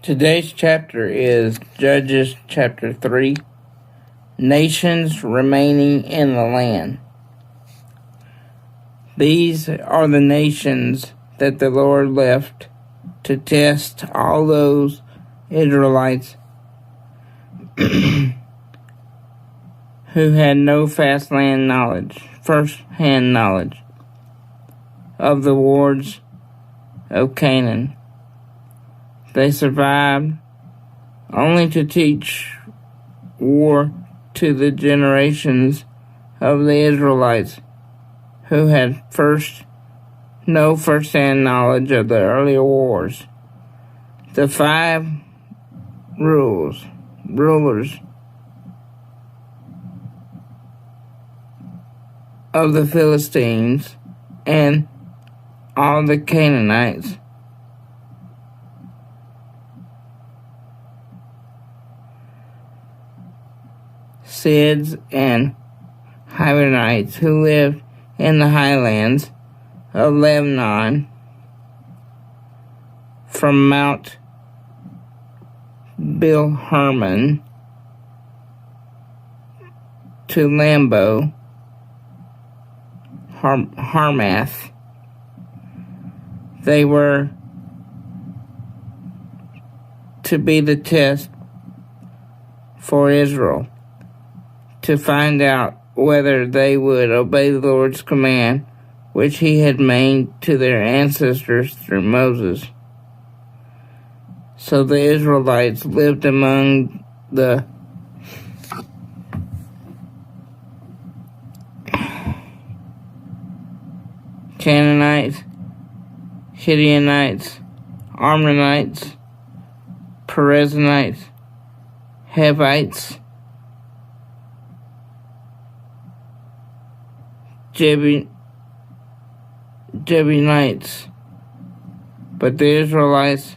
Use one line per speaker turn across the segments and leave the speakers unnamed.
Today's chapter is Judges chapter 3, Nations Remaining in the Land. These are the nations that the Lord left to test all those Israelites who had no first-hand knowledge of the wars of Canaan. They survived only to teach war to the generations of the Israelites who had no first-hand knowledge of the earlier wars. The 5 rulers of the Philistines and all the Canaanites Sidonians and Hivites who lived in the highlands of Lebanon from Mount Baal-hermon to Lebo-hamath. They were to be the test for Israel, to find out whether they would obey the Lord's command, which he had made to their ancestors through Moses. So the Israelites lived among the Canaanites, Hittites, Amorites, Perizzites, Hivites, Jebusites. But the Israelites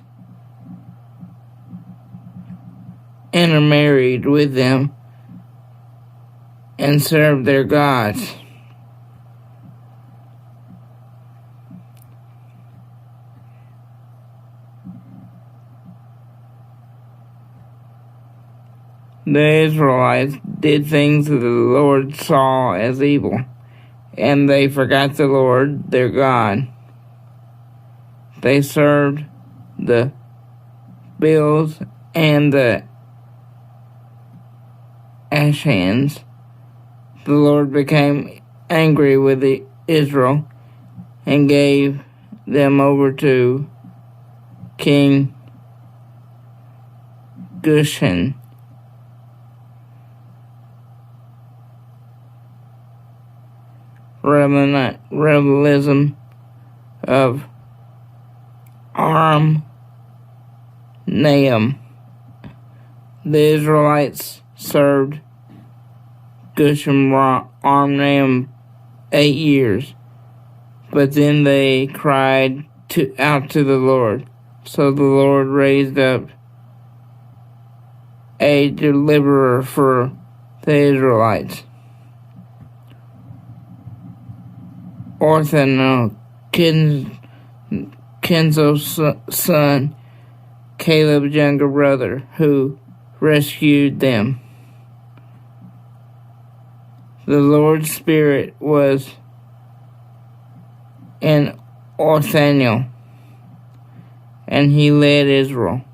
intermarried with them and served their gods. The Israelites did things that the Lord saw as evil, and they forgot the Lord their God. They served the Baals and the Asherahs. The Lord became angry with Israel and gave them over to King Cushan-rishathaim of Aram-naharaim. The Israelites served Cushan-rishathaim 8 years, but then they cried out to the Lord. So the Lord raised up a deliverer for the Israelites. Othniel, Kenaz's son, Caleb's younger brother, who rescued them. The Lord's Spirit was in Othniel, and he led Israel.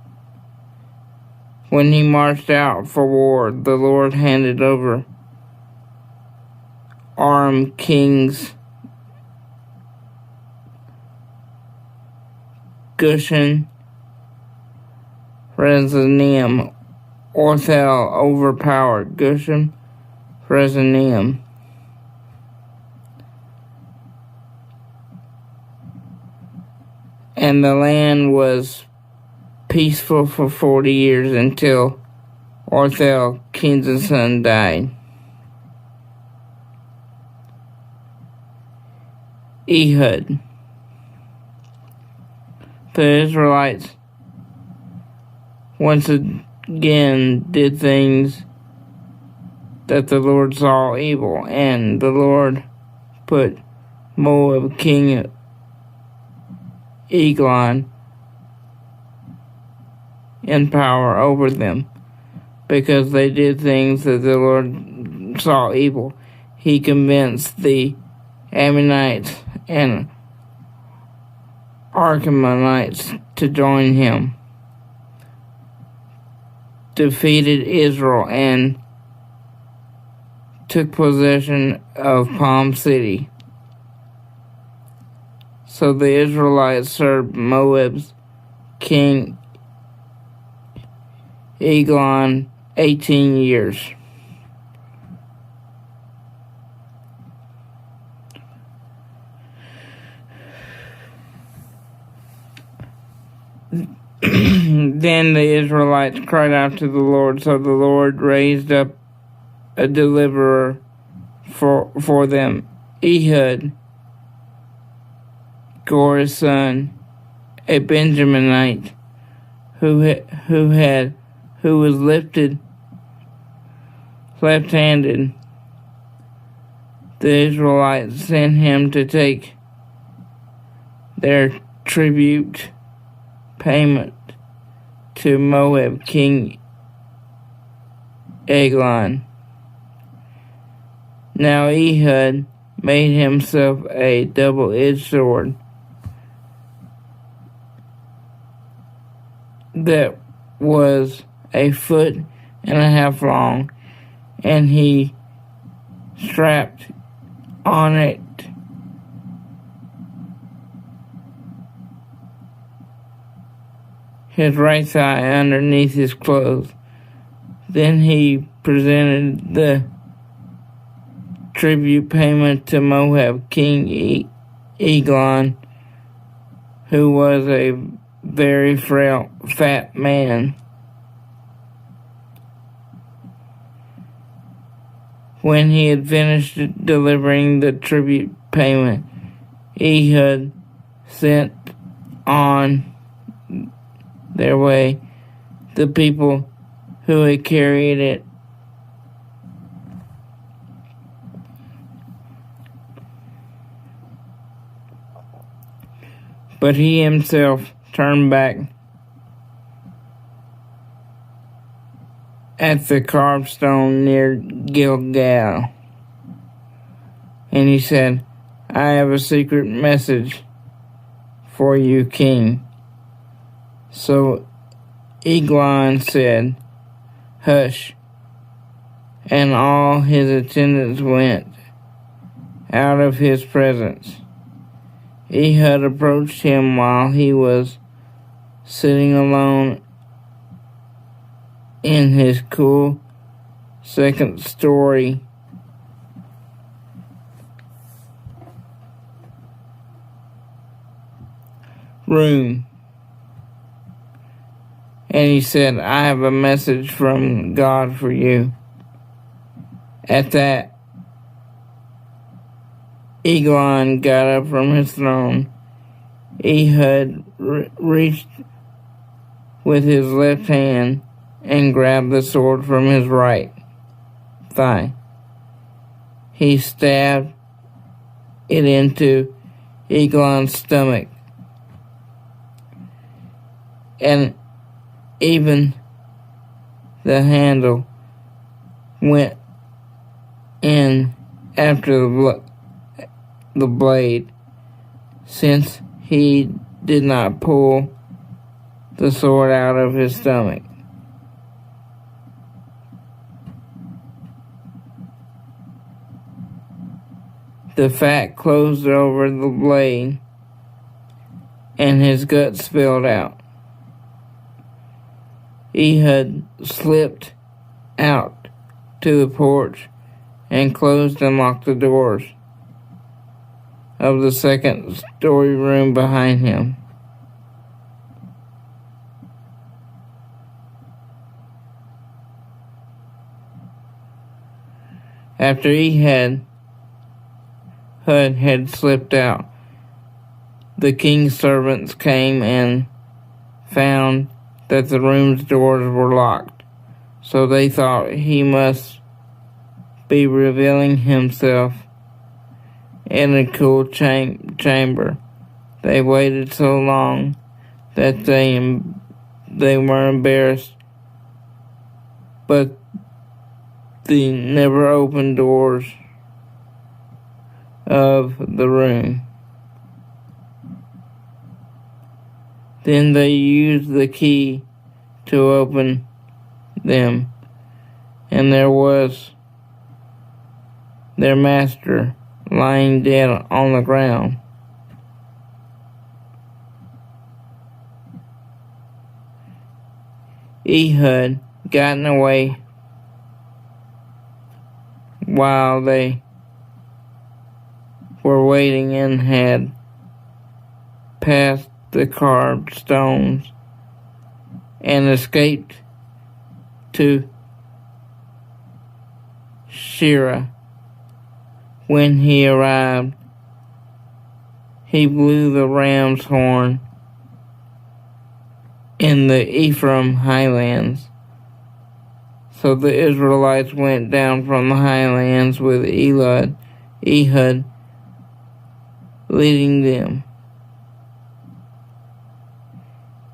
When he marched out for war, the Lord handed over Aram kings Cushan-rishathaim, Othniel overpowered Cushan-rishathaim. And the land was peaceful for 40 years until Othniel, Kenaz's son, died. Ehud. The Israelites once again did things that the Lord saw evil, and the Lord put Moab, king of, Eglon, in power over them, because they did things that the Lord saw evil. He convinced the Ammonites and Archemanites to join him, defeated Israel, and took possession of Palm City. So the Israelites served Moab's king Eglon 18 years. Then the Israelites cried out to the Lord, so the Lord raised up a deliverer for them, Ehud, Gorah's son, a Benjaminite, who was left-handed. The Israelites sent him to take their tribute payment to Moab king Eglon. Now Ehud made himself a double-edged sword that was 1.5 feet long, and he strapped on it his right thigh underneath his clothes. Then he presented the tribute payment to Moab king Eglon, who was a very frail, fat man. When he had finished delivering the tribute payment, Ehud sent on their way the people who had carried it. But he himself turned back at the carved stone near Gilgal, and he said, I have a secret message for you, king. So Eglon said, Hush, and all his attendants went out of his presence. Ehud approached him while he was sitting alone in his cool second-story room. And he said, I have a message from God for you. At that, Eglon got up from his throne. Ehud reached with his left hand and grabbed the sword from his right thigh. He stabbed it into Eglon's stomach, and even the handle went in after the blade, since he did not pull the sword out of his stomach. The fat closed over the blade, and his guts spilled out. Ehud slipped out to the porch and closed and locked the doors of the second-story room behind him. After Ehud had slipped out, the king's servants came and found that the room's doors were locked, so they thought he must be revealing himself in a cool chamber. They waited so long that they they were embarrassed, but they never opened doors of the room. Then they used the key to open them, and there was their master lying dead on the ground. Ehud gotten away while they were waiting and had passed the carved stones and escaped to Shirah. When he arrived, he blew the ram's horn in the Ephraim highlands. So the Israelites went down from the highlands with Ehud leading them.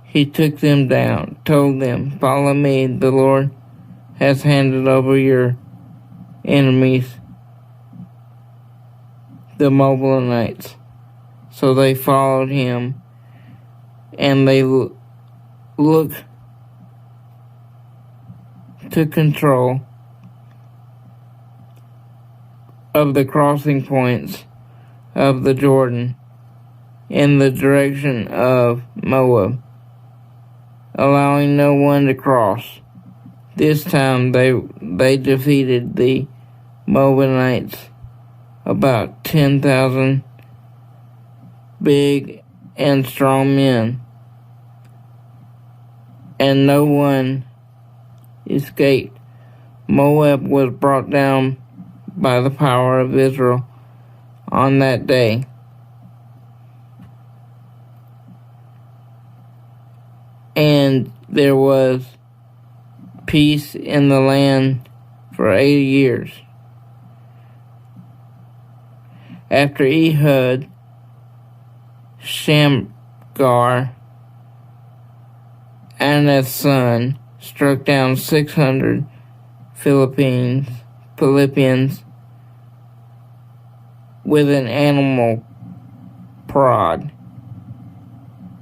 He took them down, told them, "Follow me, the Lord has handed over your enemies, the Moabites." So they followed him, and they looked to control of the crossing points of the Jordan in the direction of Moab, allowing no one to cross. This time they defeated the Moabites, about 10,000 big and strong men, and no one escaped. Moab was brought down by the power of Israel on that day. And there was peace in the land for 80 years. After Ehud, Shamgar, Anath's son, struck down 600 Philistines with an animal prod.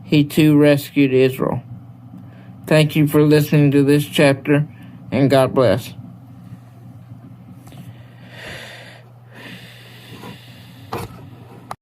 He too rescued Israel. Thank you for listening to this chapter, and God bless.